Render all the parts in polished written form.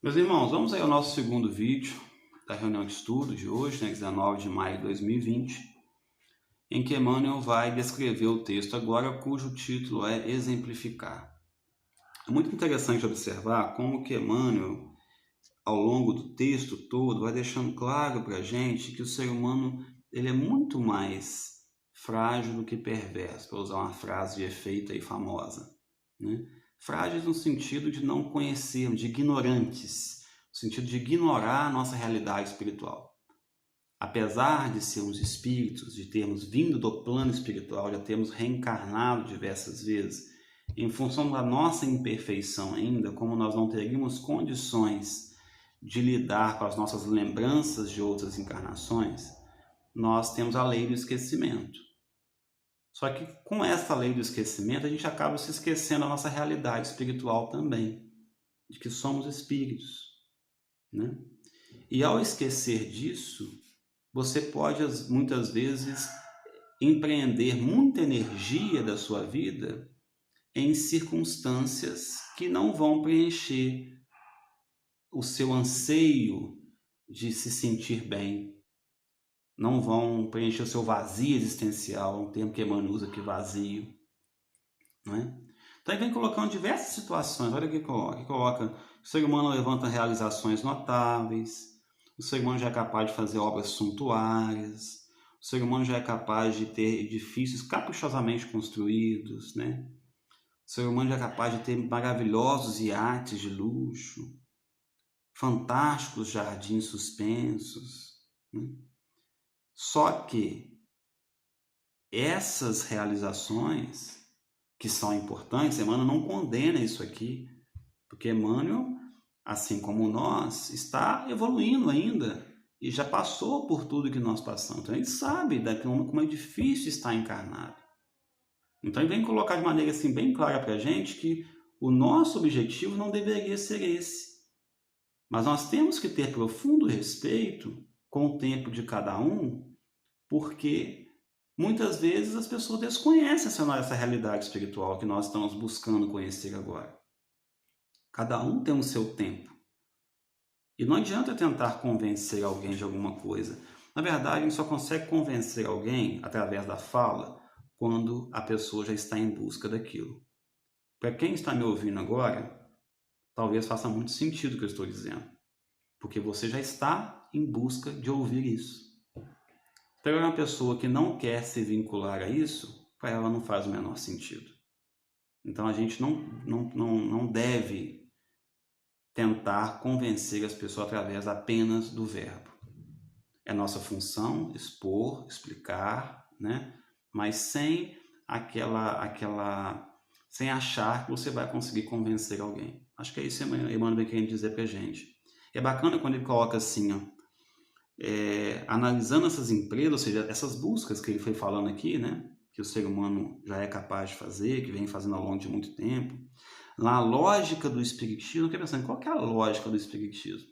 Meus irmãos, vamos aí ao nosso segundo vídeo da reunião de estudo de hoje, 19 de maio de 2020, em que Emmanuel vai descrever o texto agora, cujo título é Exemplificar. É muito interessante observar como que Emmanuel, ao longo do texto todo, vai deixando claro para a gente que o ser humano ele é muito mais frágil do que perverso, para usar uma frase de efeito aí famosa, né? Frágeis no sentido de não conhecermos, de ignorantes, no sentido de ignorar a nossa realidade espiritual. Apesar de sermos espíritos, de termos vindo do plano espiritual, já termos reencarnado diversas vezes, em função da nossa imperfeição ainda, como nós não teríamos condições de lidar com as nossas lembranças de outras encarnações, nós temos a lei do esquecimento. Só que com essa lei do esquecimento, a gente acaba se esquecendo da nossa realidade espiritual também, de que somos espíritos, né? E ao esquecer disso, você pode muitas vezes empreender muita energia da sua vida em circunstâncias que não vão preencher o seu anseio de se sentir bem, não vão preencher o seu vazio existencial, um termo que Emmanuel usa aqui, vazio, não é? Então ele vem colocando diversas situações. Olha o que coloca, o ser humano levanta realizações notáveis, o ser humano já é capaz de fazer obras suntuárias, o ser humano já é capaz de ter edifícios caprichosamente construídos, né? O ser humano já é capaz de ter maravilhosos iates de luxo, fantásticos jardins suspensos, né? Só que essas realizações, que são importantes, Emmanuel não condena isso aqui, porque Emmanuel, assim como nós, está evoluindo ainda e já passou por tudo que nós passamos. Então ele sabe como é difícil estar encarnado. Então ele vem colocar de maneira assim bem clara para a gente que o nosso objetivo não deveria ser esse. Mas nós temos que ter profundo respeito com o tempo de cada um, porque muitas vezes as pessoas desconhecem essa realidade espiritual que nós estamos buscando conhecer agora. Cada um tem o seu tempo. E não adianta tentar convencer alguém de alguma coisa. Na verdade, a gente só consegue convencer alguém através da fala quando a pessoa já está em busca daquilo. Para quem está me ouvindo agora, talvez faça muito sentido o que eu estou dizendo, porque você já está em busca de ouvir isso. Para uma pessoa que não quer se vincular a isso, para ela não faz o menor sentido. Então a gente não deve tentar convencer as pessoas através apenas do verbo. É nossa função expor, explicar, né? Mas sem sem achar que você vai conseguir convencer alguém. Acho que é isso que Emmanuel vem querendo dizer para a gente. É bacana quando ele coloca assim, ó, analisando essas empresas, ou seja, essas buscas que ele foi falando aqui, né? Que o ser humano já é capaz de fazer, que vem fazendo ao longo de muito tempo. Na lógica do espiritismo, eu fiquei pensando, qual que é a lógica do espiritismo?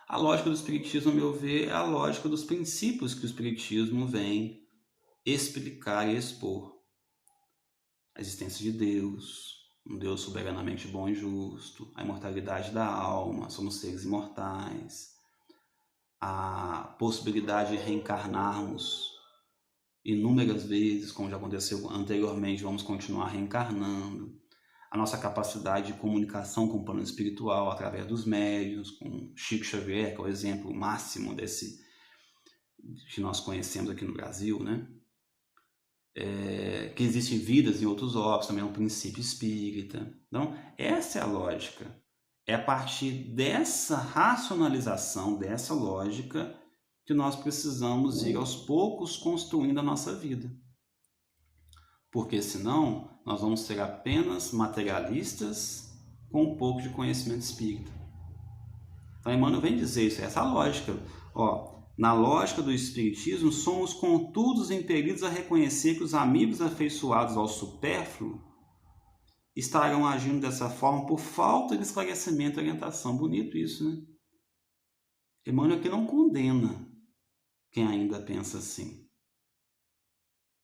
A lógica do espiritismo, a meu ver, é a lógica dos princípios que o espiritismo vem explicar e expor. A existência de Deus, um Deus soberanamente bom e justo, a imortalidade da alma, somos seres imortais, a possibilidade de reencarnarmos inúmeras vezes, como já aconteceu anteriormente, vamos continuar reencarnando, a nossa capacidade de comunicação com o plano espiritual através dos médiuns, com Chico Xavier, que é o exemplo máximo desse que nós conhecemos aqui no Brasil, né? Que existem vidas em outros orbes, também é um princípio espírita. Então, essa é a lógica. É a partir dessa racionalização, dessa lógica, que nós precisamos ir aos poucos construindo a nossa vida. Porque senão nós vamos ser apenas materialistas com um pouco de conhecimento espírita. Então Emmanuel vem dizer isso, essa lógica. Na lógica do espiritismo, somos contudo impelidos a reconhecer que os amigos afeiçoados ao supérfluo estarão agindo dessa forma por falta de esclarecimento e orientação. Bonito isso, né? Emmanuel aqui não condena quem ainda pensa assim.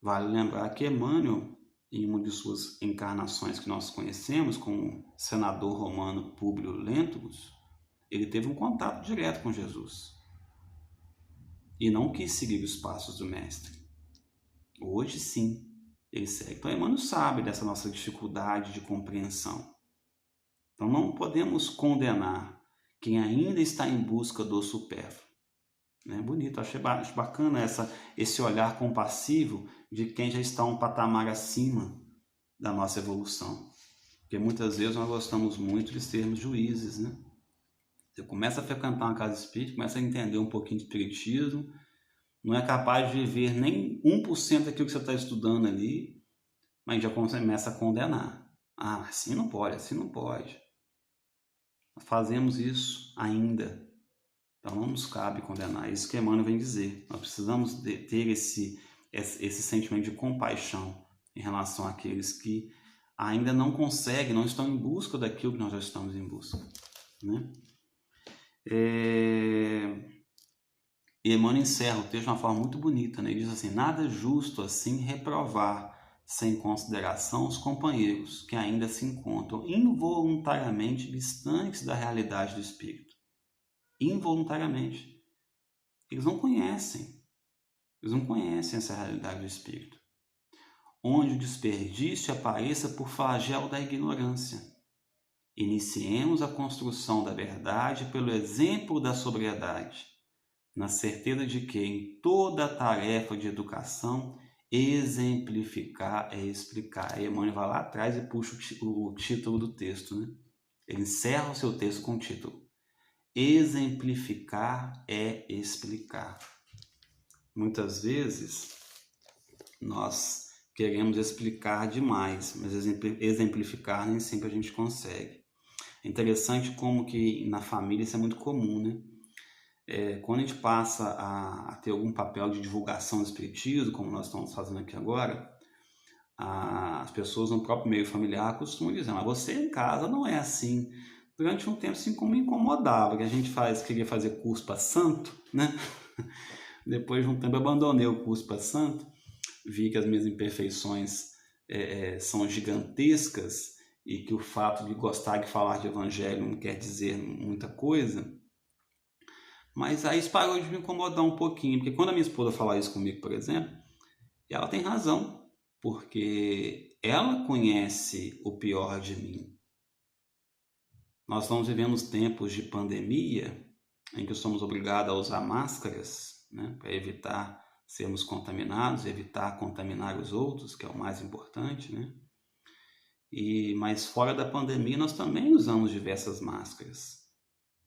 Vale lembrar que Emmanuel em uma de suas encarnações que nós conhecemos, como o senador romano Públio Lentulus, ele teve um contato direto com Jesus e não quis seguir os passos do mestre. Hoje sim, ele segue. Então Emmanuel sabe dessa nossa dificuldade de compreensão. Então não podemos condenar quem ainda está em busca do supérfluo. Bonito, achei bacana esse olhar compassivo de quem já está um patamar acima da nossa evolução. Porque muitas vezes nós gostamos muito de sermos juízes, né? Você começa a frequentar uma casa espírita, começa a entender um pouquinho de espiritismo, não é capaz de ver nem 1% daquilo que você está estudando ali, mas já começa a condenar. Ah, assim não pode, assim não pode. Fazemos isso ainda. Então não nos cabe condenar. Isso que Emmanuel vem dizer. Nós precisamos ter esse sentimento de compaixão em relação àqueles que ainda não conseguem, não estão em busca daquilo que nós já estamos em busca. Né? E Emmanuel encerra o texto de uma forma muito bonita. Né? Ele diz assim: nada justo assim reprovar sem consideração os companheiros que ainda se encontram involuntariamente distantes da realidade do espírito. Involuntariamente. Eles não conhecem essa realidade do espírito. Onde o desperdício apareça por flagelo da ignorância. Iniciemos a construção da verdade pelo exemplo da sobriedade, na certeza de que em toda a tarefa de educação, exemplificar é explicar. Aí Emmanuel vai lá atrás e puxa o título do texto. Né? Ele encerra o seu texto com o título: exemplificar é explicar. Muitas vezes nós queremos explicar demais, mas exemplificar nem sempre a gente consegue. É interessante como que na família isso é muito comum, né? Quando a gente passa a ter algum papel de divulgação do espiritismo, como nós estamos fazendo aqui agora, as pessoas no próprio meio familiar costumam dizer: mas você em casa não é assim. Durante um tempo assim como me incomodava, que a gente queria fazer curso para santo, né? Depois de um tempo eu abandonei o curso para santo, vi que as minhas imperfeições são gigantescas e que o fato de gostar de falar de evangelho não quer dizer muita coisa. Mas aí isso parou de me incomodar um pouquinho, porque quando a minha esposa fala isso comigo, por exemplo, ela tem razão, porque ela conhece o pior de mim. Nós estamos vivendo tempos de pandemia em que somos obrigados a usar máscaras, né, para evitar sermos contaminados, evitar contaminar os outros, que é o mais importante, né? Mas fora da pandemia nós também usamos diversas máscaras,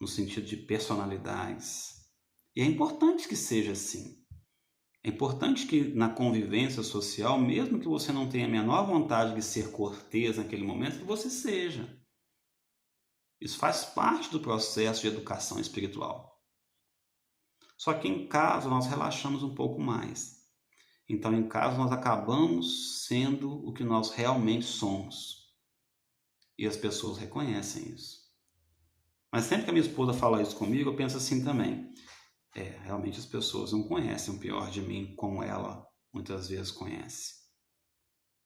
no sentido de personalidades. E é importante que seja assim. É importante que na convivência social, mesmo que você não tenha a menor vontade de ser cortês naquele momento, que você seja. Isso faz parte do processo de educação espiritual. Só que em casa nós relaxamos um pouco mais. Então em casa nós acabamos sendo o que nós realmente somos. E as pessoas reconhecem isso. Mas sempre que a minha esposa fala isso comigo, eu penso assim também: realmente as pessoas não conhecem o pior de mim como ela muitas vezes conhece.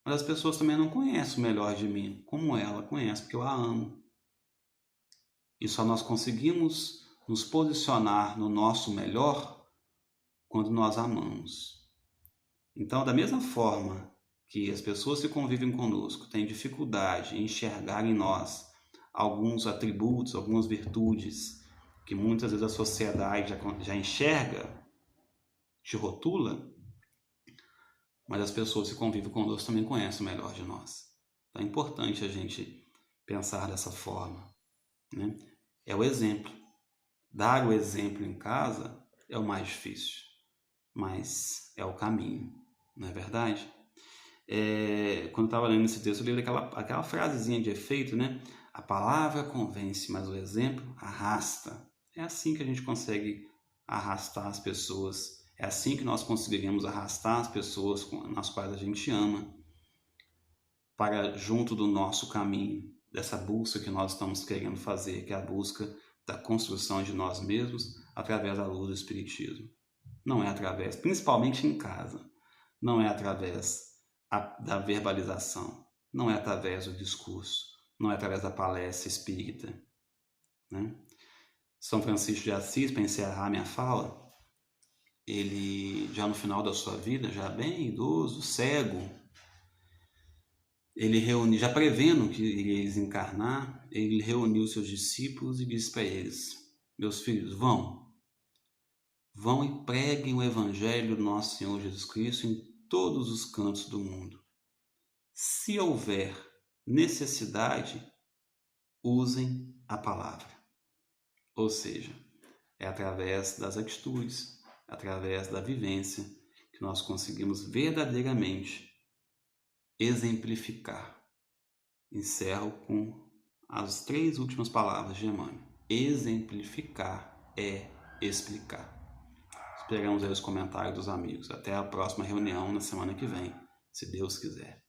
Mas as pessoas também não conhecem o melhor de mim como ela conhece, porque eu a amo. E só nós conseguimos nos posicionar no nosso melhor quando nós amamos. Então, da mesma forma que as pessoas que convivem conosco têm dificuldade em enxergar em nós alguns atributos, algumas virtudes que muitas vezes a sociedade já enxerga, te rotula, mas as pessoas que convivem conosco também conhecem o melhor de nós. Então é importante a gente pensar dessa forma, né? É o exemplo. Dar o exemplo em casa é o mais difícil, mas é o caminho, não é verdade? Quando eu estava lendo esse texto, eu li aquela frasezinha de efeito, né? A palavra convence, mas o exemplo arrasta. É assim que a gente consegue arrastar as pessoas. É assim que nós conseguiríamos arrastar as pessoas nas quais a gente ama para junto do nosso caminho, dessa busca que nós estamos querendo fazer, que é a busca da construção de nós mesmos através da luz do Espiritismo. Não é através, principalmente em casa, não é através da verbalização, não é através do discurso, não é através da palestra espírita, né? São Francisco de Assis, para encerrar minha fala, ele já no final da sua vida, já bem idoso, cego, ele reuniu, já prevendo que iria desencarnar, ele reuniu seus discípulos e disse para eles: meus filhos, vão e preguem o evangelho do nosso Senhor Jesus Cristo em todos os cantos do mundo. Se houver necessidade, usem a palavra. Ou seja, é através das atitudes, através da vivência, que nós conseguimos verdadeiramente exemplificar. Encerro com as 3 últimas palavras de Emmanuel. Exemplificar é explicar. Esperamos aí os comentários dos amigos. Até a próxima reunião na semana que vem, se Deus quiser.